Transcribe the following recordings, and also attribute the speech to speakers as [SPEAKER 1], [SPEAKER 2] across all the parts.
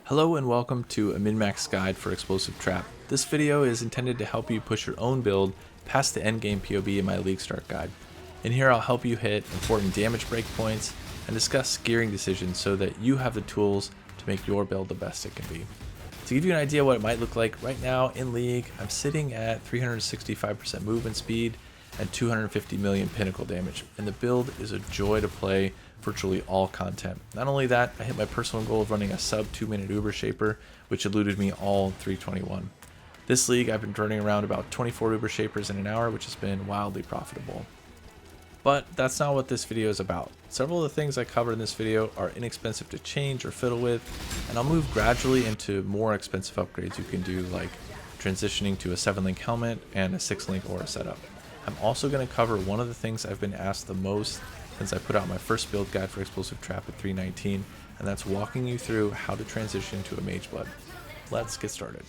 [SPEAKER 1] Hello and welcome to a minmax guide for Explosive Trap. This video is intended to help you push your own build past the endgame PoE in my League Start guide. In here I'll help you hit important damage breakpoints and discuss gearing decisions so that you have the tools to make your build the best it can be. To give you an idea what it might look like, right now in League I'm sitting at 365% movement speed and 250 million pinnacle damage, and the build is a joy to play virtually all content. Not only that, I hit my personal goal of running a sub 2-minute Uber Shaper, which eluded me all 321. This league I've been turning around about 24 Uber Shapers in an hour, which has been wildly profitable. But that's not what this video is about. Several of the things I cover in this video are inexpensive to change or fiddle with, and I'll move gradually into more expensive upgrades you can do, like transitioning to a 7-link helmet and a 6-link aura setup. I'm also going to cover one of the things I've been asked the most since I put out my first build guide for Explosive Trap at 319, and that's walking you through how to transition to a Mageblood. Let's get started.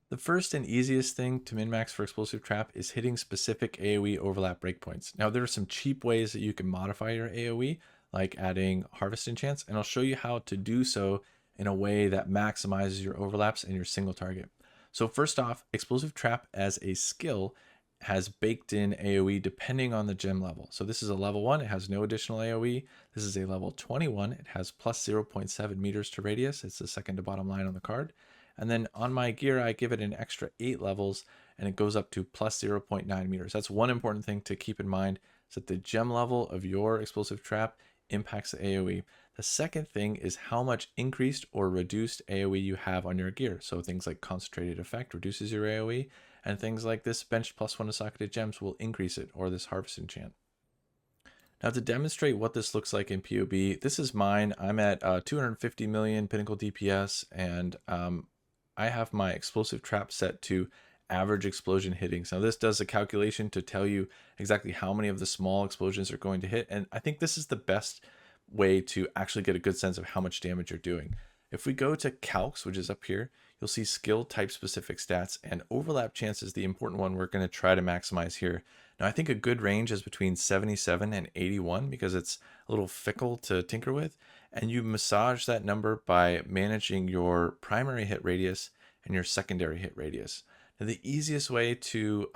[SPEAKER 1] The first and easiest thing to min-max for Explosive Trap is hitting specific AoE overlap breakpoints. Now there are some cheap ways that you can modify your AoE, like adding harvest enchants, and I'll show you how to do so in a way that maximizes your overlaps and your single target. So first off, Explosive Trap as a skill has baked in AoE depending on the gem level. So this is a level 1, it has no additional AoE. This is a level 21, it has plus 0.7 meters to radius. It's the second to bottom line on the card. And then on my gear, I give it an extra 8 levels and it goes up to plus 0.9 meters. That's one important thing to keep in mind, is that the gem level of your Explosive Trap impacts the AoE. The second thing is how much increased or reduced AoE you have on your gear. So things like concentrated effect reduces your AoE, and things like this benched +1 to socketed gems will increase it, or this harvest enchant. Now to demonstrate what this looks like in PoE, this is mine. I'm at 250 million pinnacle DPS, and I have my Explosive Trap set to average explosion hittings. Now this does a calculation to tell you exactly how many of the small explosions are going to hit, and I think this is the best way to actually get a good sense of how much damage you're doing. If we go to calcs, which is up here, you'll see skill type specific stats, and overlap chance is the important one we're going to try to maximize here. Now I think a good range is between 77 and 81 because it's a little fickle to tinker with, and you massage that number by managing your primary hit radius and your secondary hit radius. Now the easiest way to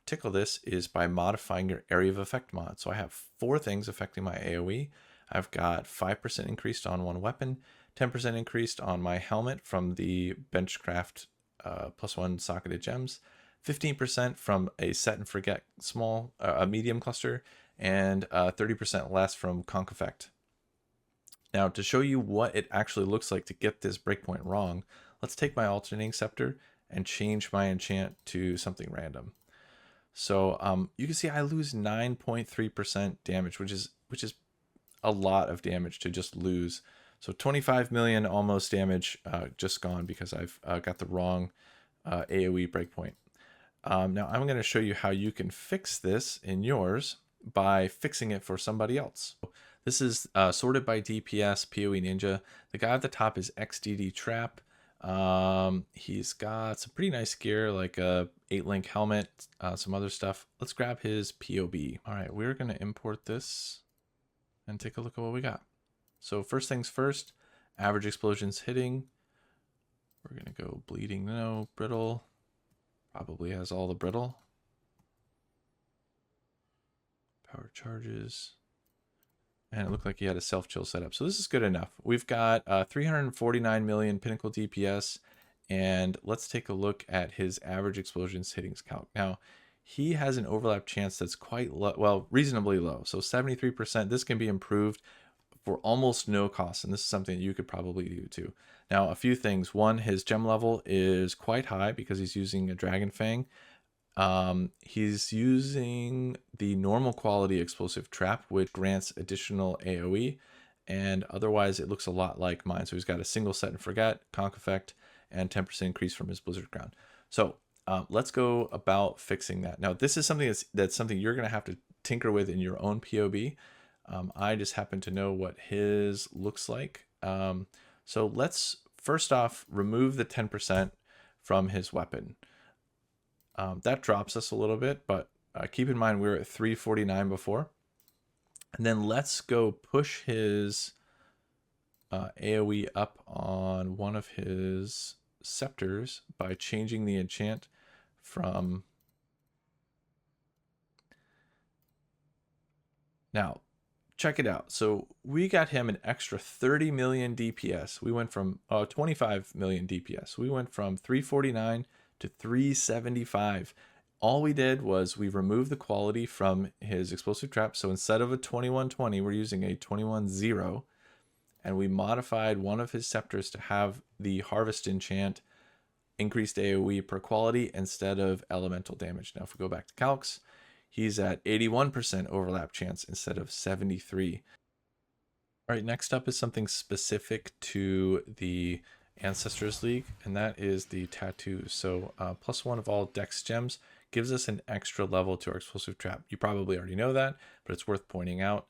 [SPEAKER 1] tickle this is by modifying your area of effect mod. So I have 4 things affecting my AoE. I've got 5% increased on one weapon, 10% increased on my helmet from the benchcraft +1 socketed gems, 15% from a set and forget a medium cluster, and 30% less from conk effect. Now to show you what it actually looks like to get this breakpoint wrong, let's take my alternating scepter and change my enchant to something random. So you can see I lose 9.3% damage, which is a lot of damage to just lose. So 25 million almost damage just gone because I've got the wrong AoE breakpoint. Now I'm going to show you how you can fix this in yours by fixing it for somebody else. This is sorted by DPS PoE Ninja. The guy at the top is XDD Trap. He's got some pretty nice gear, like a 8-link helmet, some other stuff. Let's grab his POB. All right, we're going to import this and take a look at what we got. So first things first, average explosions hitting. We're going to go bleeding, no, brittle. Probably has all the brittle. Power charges. And it looked like he had a self-chill setup. So this is good enough. We've got 349 million pinnacle DPS. And let's take a look at his average explosions hittings count. Now, he has an overlap chance that's quite low, well, reasonably low. So 73%, this can be improved for almost no cost. And this is something that you could probably do too. Now, a few things. One, his gem level is quite high because he's using a Dragon Fang. He's using the normal quality Explosive Trap, which grants additional AoE, and otherwise it looks a lot like mine. So he's got a single set and forget, conk effect, and 10% increase from his Blizzard Ground. So let's go about fixing that. Now this is something that's something you're going to have to tinker with in your own PoB. I just happen to know what his looks like. So let's first off remove the 10% from his weapon. That drops us a little bit, but keep in mind we were at 349 before. And then let's go push his AoE up on one of his scepters by changing the enchant from... Now, check it out. So we got him an extra 30 million DPS. We went from 25 million DPS. We went from 349 to 375. All we did was we removed the quality from his explosive trap. So instead of a 2120, we're using a 21-0. And we modified one of his scepters to have the harvest enchant increased AoE per quality instead of elemental damage. Now, if we go back to calcs, he's at 81% overlap chance instead of 73. All right, next up is something specific to the Ancestors League, and that is the tattoos. So +1 of all dex gems gives us an extra level to our explosive trap. You probably already know that, but it's worth pointing out.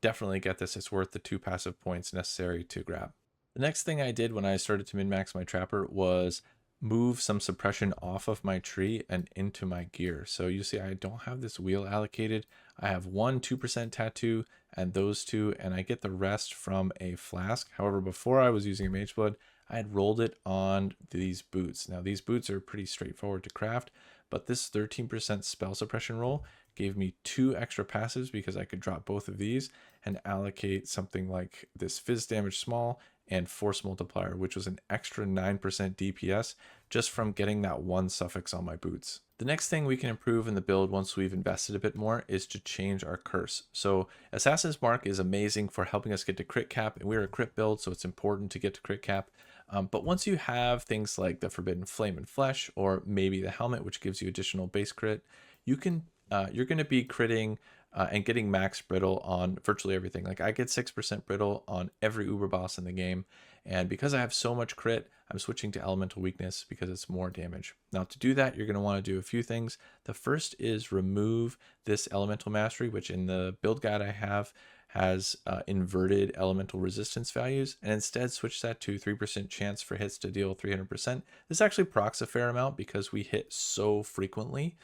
[SPEAKER 1] Definitely get this. It's worth the 2 passive points necessary to grab. The next thing I did when I started to min-max my trapper was move some suppression off of my tree and into my gear. So you see I don't have this wheel allocated. I have one 2% tattoo and those two, and I get the rest from a flask. However, before I was using a Mageblood, I had rolled it on these boots. Now these boots are pretty straightforward to craft, but this 13% spell suppression roll gave me 2 extra passives because I could drop both of these and allocate something like this fizz damage small and force multiplier, which was an extra 9% DPS just from getting that 1 suffix on my boots. The next thing we can improve in the build once we've invested a bit more is to change our curse. So Assassin's Mark is amazing for helping us get to crit cap, and we're a crit build, so it's important to get to crit cap. But once you have things like the Forbidden Flame and Flesh, or maybe the helmet, which gives you additional base crit, you can you're going to be critting and getting max brittle on virtually everything. Like I get 6% brittle on every uber boss in the game, and because I have so much crit, I'm switching to elemental weakness because it's more damage. Now to do that, you're going to want to do a few things. The first is remove this elemental mastery, which in the build guide I have has inverted elemental resistance values, and instead switch that to 3% chance for hits to deal 300%. This actually procs a fair amount because we hit so frequently.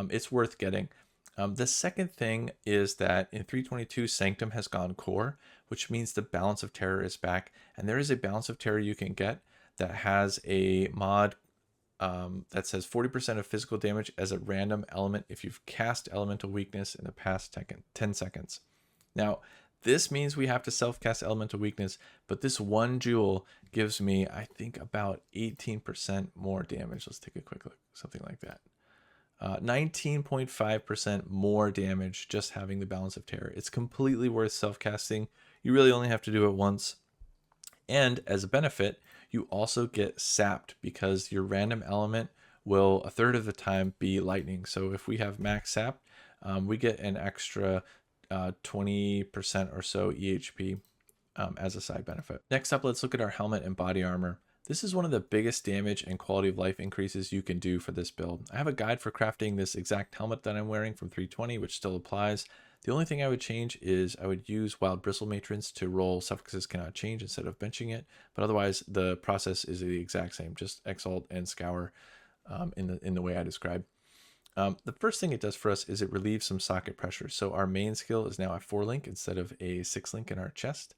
[SPEAKER 1] It's worth getting. The second thing is that in 322, Sanctum has gone core, which means the Balance of Terror is back. And there is a Balance of Terror you can get that has a mod that says 40% of physical damage as a random element if you've cast Elemental Weakness in the past 10 seconds. Now, this means we have to self-cast Elemental Weakness, but this one jewel gives me, I think, about 18% more damage. Let's take a quick look, something like that. 19.5% more damage just having the Balance of Terror. It's completely worth self-casting. You really only have to do it once. And as a benefit, you also get sapped because your random element will a third of the time be lightning. So if we have max sap, we get an extra 20% or so EHP as a side benefit. Next up, let's look at our helmet and body armor. This is one of the biggest damage and quality of life increases you can do for this build. I have a guide for crafting this exact helmet that I'm wearing from 320, which still applies. The only thing I would change is I would use Wild Bristle Matrons to roll Suffixes Cannot Change instead of benching it, but otherwise the process is the exact same, just Exalt and Scour in the way I described. The first thing it does for us is it relieves some socket pressure. So our main skill is now a 4-link instead of a 6-link in our chest.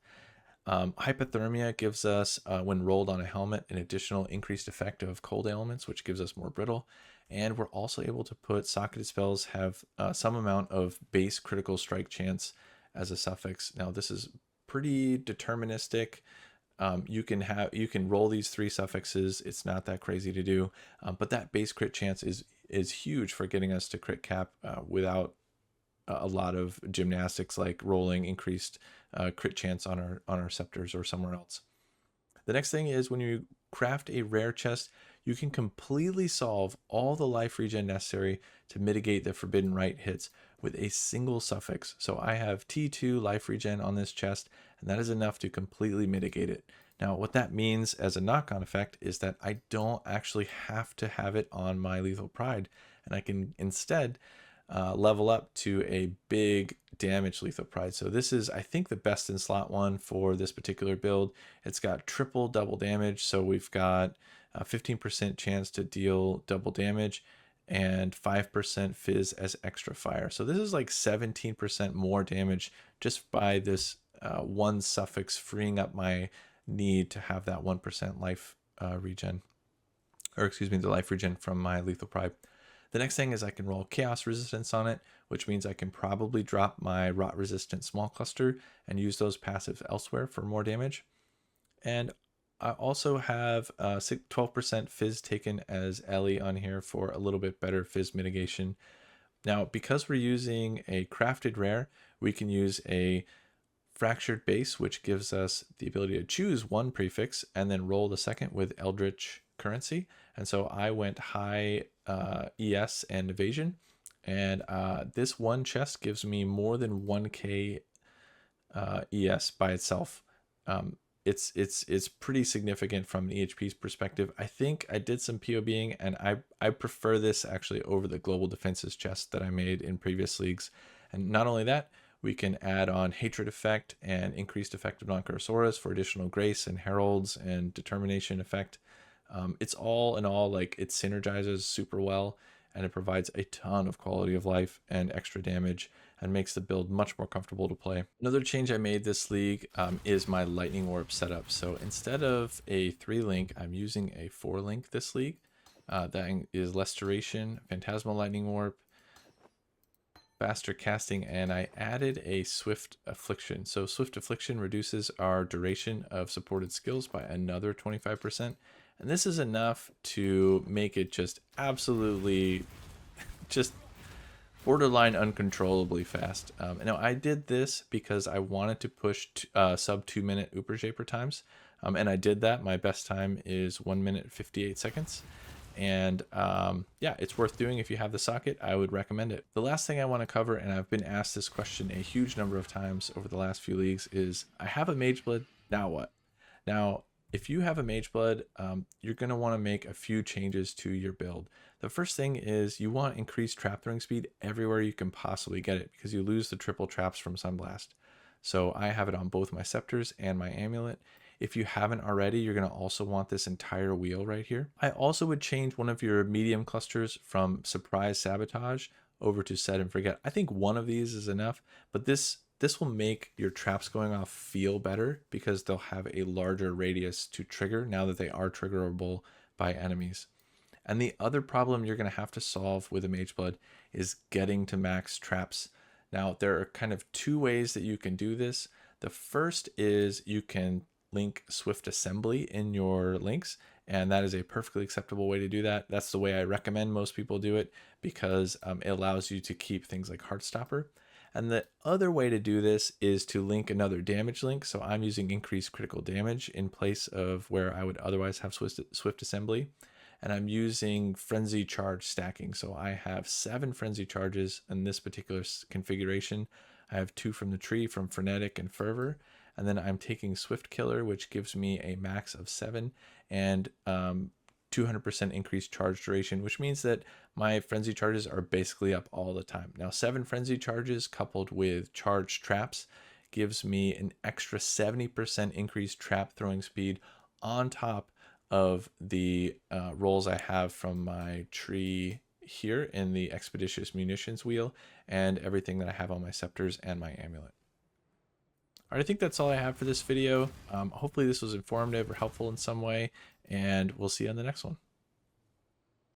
[SPEAKER 1] Hypothermia gives us, when rolled on a helmet, an additional increased effect of cold elements, which gives us more brittle. And we're also able to put socketed spells have some amount of base critical strike chance as a suffix. Now this is pretty deterministic. You can roll these 3 suffixes. It's not that crazy to do, but that base crit chance is huge for getting us to crit cap without a lot of gymnastics like rolling increased crit chance on our scepters or somewhere else. The next thing is when you craft a rare chest, you can completely solve all the life regen necessary to mitigate the Forbidden Rite hits with a single suffix. So I have T2 life regen on this chest, and that is enough to completely mitigate it. Now, what that means as a knock-on effect is that I don't actually have to have it on my Lethal Pride, and I can instead level up to a big damage Lethal Pride. So this is, I think, the best in slot one for this particular build. It's got triple double damage, so we've got a 15% chance to deal double damage and 5% fizz as extra fire. So this is like 17% more damage just by this one suffix, freeing up my need to have that 1% life regen, or excuse me, the life regen from my lethal pride. The next thing is I can roll chaos resistance on it, which means I can probably drop my rot resistant small cluster and use those passives elsewhere for more damage. And I also have 12% fizz taken as Ellie on here for a little bit better fizz mitigation. Now, because we're using a crafted rare, we can use a fractured base, which gives us the ability to choose one prefix and then roll the second with Eldritch currency. And so I went high ES and evasion, and this one chest gives me more than 1k ES by itself. It's pretty significant from the EHP's perspective. I think I did some PoBing, and I prefer this actually over the global defenses chest that I made in previous leagues. And not only that, we can add on hatred effect and increased effect of non-cursoras for additional grace and heralds and determination effect. It's all in all, like, it synergizes super well, and it provides a ton of quality of life and extra damage and makes the build much more comfortable to play. Another change I made this league is my lightning orb setup. So instead of a 3-link, I'm using a 4-link this league. That is less duration, phantasmal lightning orb, faster casting, and I added a swift affliction. So swift affliction reduces our duration of supported skills by another 25%. And this is enough to make it just absolutely just borderline uncontrollably fast. Now I did this because I wanted to push sub 2-minute Uber Japer times. And I did that. My best time is 1 minute 58 seconds. And yeah, it's worth doing if you have the socket. I would recommend it. The last thing I want to cover, and I've been asked this question a huge number of times over the last few leagues, is I have a Mageblood, now what? Now, if you have a Mageblood, you're going to want to make a few changes to your build. The first thing is you want increased trap throwing speed everywhere you can possibly get it, because you lose the triple traps from Sunblast. So I have it on both my scepters and my amulet. If you haven't already, you're going to also want this entire wheel right here. I also would change one of your medium clusters from surprise sabotage over to set and forget. I think one of these is enough, but this will make your traps going off feel better because they'll have a larger radius to trigger now that they are triggerable by enemies. And the other problem you're going to have to solve with a Mageblood is getting to max traps. Now, there are kind of 2 ways that you can do this. The first is you can link swift assembly in your links, and that is a perfectly acceptable way to do that. That's the way I recommend most people do it, because it allows you to keep things like Heartstopper. And the other way to do this is to link another damage link. So I'm using increased critical damage in place of where I would otherwise have swift assembly. And I'm using frenzy charge stacking. So I have 7 frenzy charges in this particular configuration. I have 2 from the tree from frenetic and fervor. And then I'm taking Swift Killer, which gives me a max of 7 and 200% increased charge duration, which means that my frenzy charges are basically up all the time. Now, 7 frenzy charges coupled with charged traps gives me an extra 70% increased trap throwing speed on top of the rolls I have from my tree here in the Expeditious Munitions wheel and everything that I have on my scepters and my amulet. All right, I think that's all I have for this video. Hopefully this was informative or helpful in some way, and we'll see you on the next one.